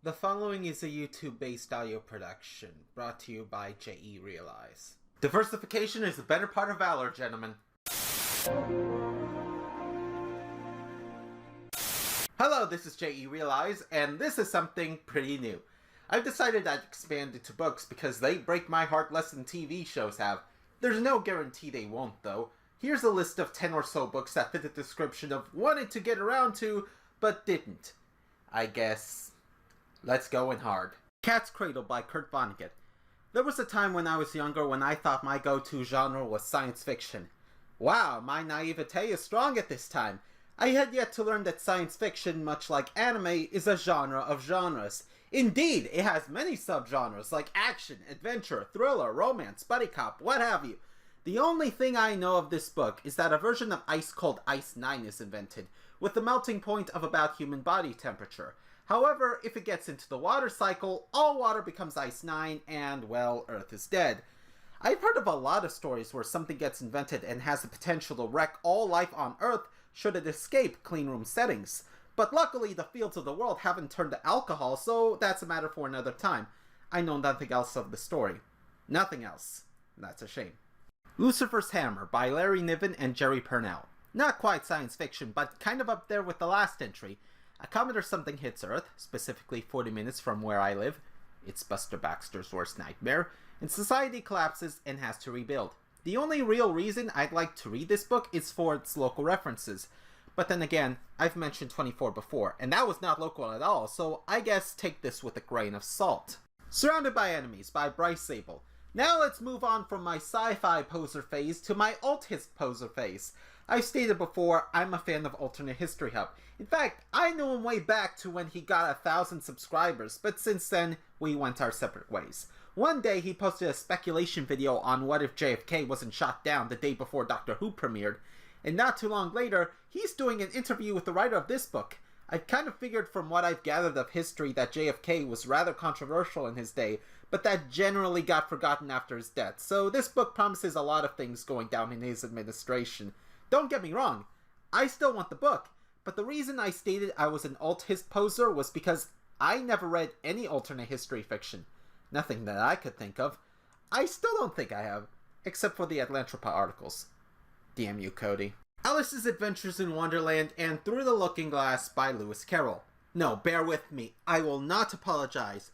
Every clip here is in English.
The following is a YouTube-based audio production, brought to you by J.E. Realize. Diversification is the better part of valor, gentlemen. Hello, this is J.E. Realize, and this is something pretty new. I've decided I'd expand into books because they break my heart less than TV shows have. There's no guarantee they won't, though. Here's a list of 10 or so books that fit the description of wanted to get around to, but didn't. I guess... let's go in hard. Cradled by Kurt Vonnegut. There was a time when I was younger when I thought my go-to genre was science fiction. Wow, my naivete is strong at this time. I had yet to learn that science fiction, much like anime, is a genre of genres. Indeed, it has many subgenres like action, adventure, thriller, romance, buddy cop, what have you. The only thing I know of this book is that a version of ice called Ice 9 is invented, with the melting point of about human body temperature. However, if it gets into the water cycle, all water becomes Ice 9 and, well, Earth is dead. I've heard of a lot of stories where something gets invented and has the potential to wreck all life on Earth should it escape cleanroom settings. But luckily, the fields of the world haven't turned to alcohol, so that's a matter for another time. I know nothing else of the story. Nothing else. That's a shame. Lucifer's Hammer by Larry Niven and Jerry Purnell. Not quite science fiction, but kind of up there with the last entry. A comet or something hits Earth, specifically 40 minutes from where I live. It's Buster Baxter's worst nightmare. And society collapses and has to rebuild. The only real reason I'd like to read this book is for its local references. But then again, I've mentioned 24 before, and that was not local at all, so I guess take this with a grain of salt. Surrounded by Enemies by Bryce Zabel. Now let's move on from my sci-fi poser phase to my alt-hist poser phase. I've stated before, I'm a fan of Alternate History Hub. In fact, I knew him way back to when he got 1,000 subscribers, but since then, we went our separate ways. One day, he posted a speculation video on what if JFK wasn't shot down the day before Doctor Who premiered, and not too long later, he's doing an interview with the writer of this book. I've kind of figured from what I've gathered of history that JFK was rather controversial in his day, but that generally got forgotten after his death, so this book promises a lot of things going down in his administration. Don't get me wrong, I still want the book, but the reason I stated I was an alt-hist poser was because I never read any alternate history fiction. Nothing that I could think of. I still don't think I have, except for the Atlantropa articles. Damn you, Cody. Alice's Adventures in Wonderland and Through the Looking Glass by Lewis Carroll. No, bear with me, I will not apologize.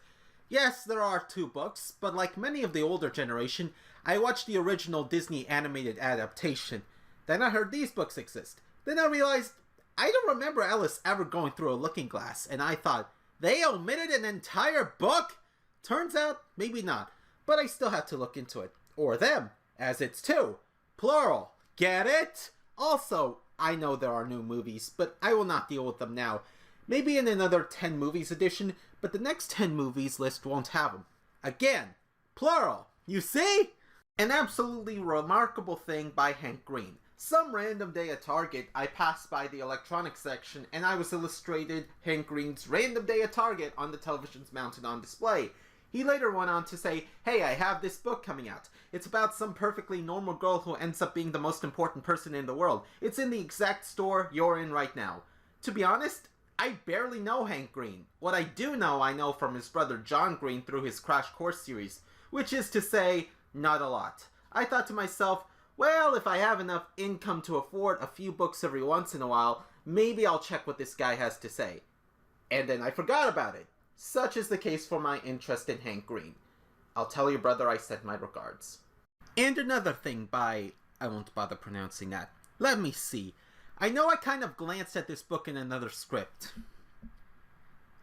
Yes, there are 2 books, but like many of the older generation, I watched the original Disney animated adaptation. Then I heard these books exist. Then I realized, I don't remember Alice ever going through a looking glass, and I thought, they omitted an entire book? Turns out, maybe not, but I still had to look into it. Or them, as it's 2. Plural. Get it? Also, I know there are new movies, but I will not deal with them now. Maybe in another 10 movies edition, but the next 10 movies list won't have them. Again, plural. You see? An absolutely remarkable thing by Hank Green. Some random day at Target, I passed by the electronics section and I was illustrated Hank Green's Random Day at Target on the televisions mounted on display. He later went on to say, hey, I have this book coming out. It's about some perfectly normal girl who ends up being the most important person in the world. It's in the exact store you're in right now. To be honest, I barely know Hank Green. What I do know, I know from his brother John Green through his Crash Course series, which is to say, not a lot. I thought to myself, well, if I have enough income to afford a few books every once in a while, maybe I'll check what this guy has to say. And then I forgot about it. Such is the case for my interest in Hank Green. I'll tell your brother I sent my regards. And another thing by... I won't bother pronouncing that. Let me see. I know I kind of glanced at this book in another script.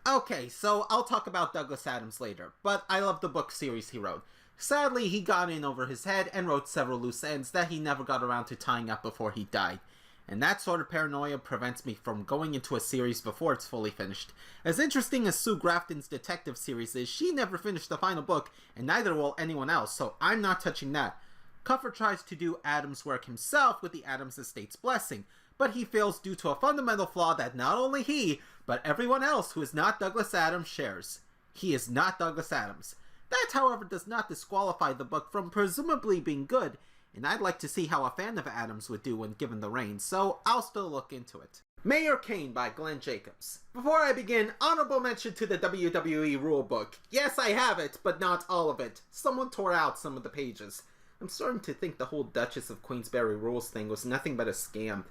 Okay, so I'll talk about Douglas Adams later, but I love the book series he wrote. Sadly, he got in over his head and wrote several loose ends that he never got around to tying up before he died. And that sort of paranoia prevents me from going into a series before it's fully finished. As interesting as Sue Grafton's detective series is, she never finished the final book, and neither will anyone else, so I'm not touching that. Cuffer tries to do Adams' work himself with the Adams estate's blessing, but he fails due to a fundamental flaw that not only he, but everyone else who is not Douglas Adams shares. He is not Douglas Adams. That, however, does not disqualify the book from presumably being good, and I'd like to see how a fan of Adams would do when given the reins, so I'll still look into it. Mayor Kane by Glenn Jacobs. Before I begin, honorable mention to the WWE rulebook. Yes, I have it, but not all of it. Someone tore out some of the pages. I'm starting to think the whole Duchess of Queensberry rules thing was nothing but a scam.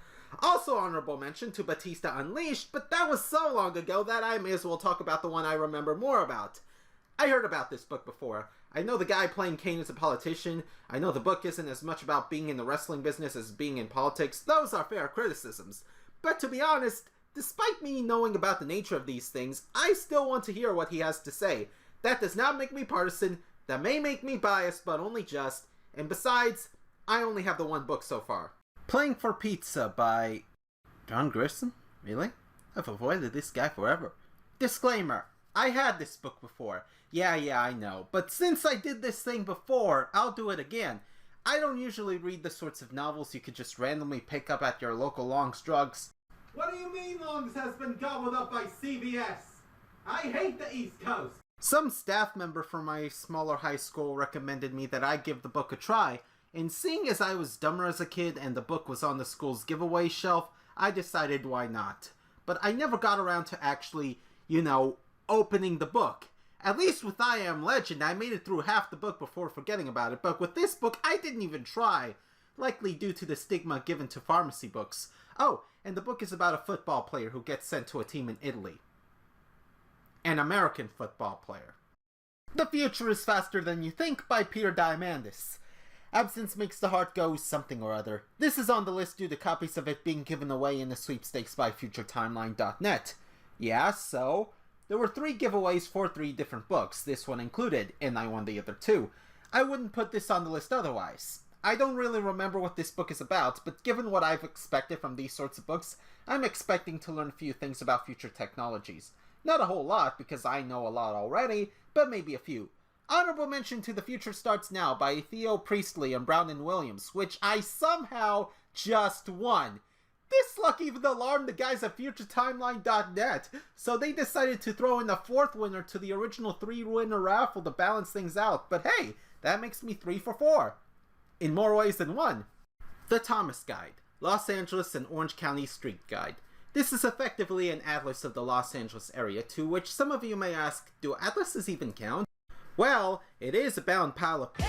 Also honorable mention to Batista Unleashed, but that was so long ago that I may as well talk about the one I remember more about. I heard about this book before. I know the guy playing Kane is a politician. I know the book isn't as much about being in the wrestling business as being in politics. Those are fair criticisms. But to be honest, despite me knowing about the nature of these things, I still want to hear what he has to say. That does not make me partisan, that may make me biased, but only just. And besides, I only have the one book so far. Playing for Pizza by John Grierson? Really? I've avoided this guy forever. Disclaimer, I had this book before. Yeah, I know. But since I did this thing before, I'll do it again. I don't usually read the sorts of novels you could just randomly pick up at your local Long's Drugs. What do you mean Long's has been gobbled up by CBS? I hate the East Coast! Some staff member from my smaller high school recommended me that I give the book a try, and seeing as I was dumber as a kid and the book was on the school's giveaway shelf, I decided why not. But I never got around to actually, opening the book. At least with I Am Legend, I made it through half the book before forgetting about it, but with this book, I didn't even try. Likely due to the stigma given to pharmacy books. Oh, and the book is about a football player who gets sent to a team in Italy. An American football player. The Future is Faster Than You Think by Peter Diamandis. Absence makes the heart go something or other. This is on the list due to copies of it being given away in the sweepstakes by FutureTimeline.net. Yeah, so there were 3 giveaways for 3 different books, this one included, and I won the other 2. I wouldn't put this on the list otherwise. I don't really remember what this book is about, but given what I've expected from these sorts of books, I'm expecting to learn a few things about future technologies. Not a whole lot, because I know a lot already, but maybe a few. Honorable mention to The Future Starts Now by Theo Priestley and Brown and Williams, which I somehow just won. This luck even alarmed the guys at FutureTimeline.net, so they decided to throw in a 4th winner to the original 3-winner raffle to balance things out, but hey, that makes me 3 for 4. In more ways than one. The Thomas Guide, Los Angeles and Orange County Street Guide. This is effectively an atlas of the Los Angeles area, to which some of you may ask, do atlases even count? Well, it is a bound pile of paper,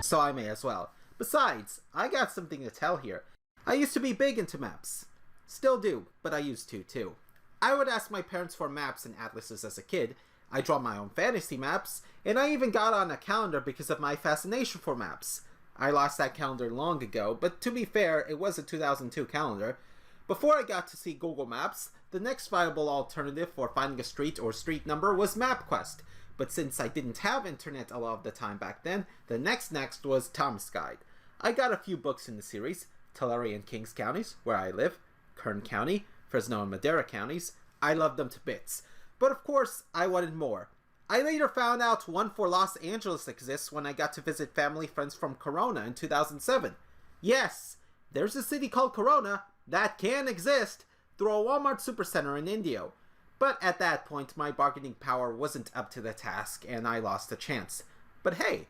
so I may as well. Besides, I got something to tell here. I used to be big into maps. Still do, but I used to, too. I would ask my parents for maps and atlases as a kid. I draw my own fantasy maps, and I even got on a calendar because of my fascination for maps. I lost that calendar long ago, but to be fair, it was a 2002 calendar. Before I got to see Google Maps, the next viable alternative for finding a street or street number was MapQuest. But since I didn't have internet a lot of the time back then, the next was Thomas Guide. I got a few books in the series, Tulare and Kings counties, where I live, Kern County, Fresno and Madera counties. I loved them to bits. But of course, I wanted more. I later found out one for Los Angeles exists when I got to visit family friends from Corona in 2007. Yes, there's a city called Corona that can exist through a Walmart supercenter in Indio. But at that point, my bargaining power wasn't up to the task, and I lost the chance. But hey,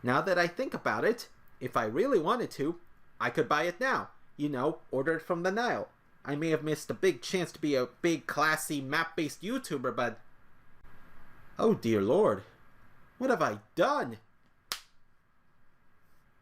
now that I think about it, if I really wanted to, I could buy it now. Order it from the Nile. I may have missed a big chance to be a big, classy, map-based YouTuber, but... oh dear lord. What have I done?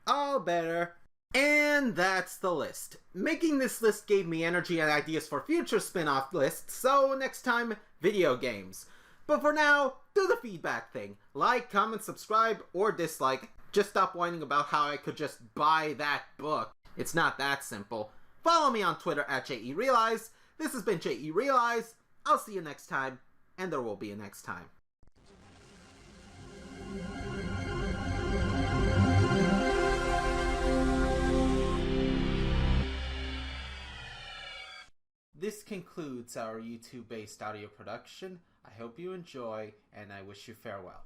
All better. And that's the list. Making this list gave me energy and ideas for future spin-off lists, so next time, video games. But for now, do the feedback thing. Like, comment, subscribe, or dislike. Just stop whining about how I could just buy that book. It's not that simple. Follow me on Twitter at JERealize. This has been JERealize. I'll see you next time, and there will be a next time. This concludes our YouTube-based audio production. I hope you enjoy, and I wish you farewell.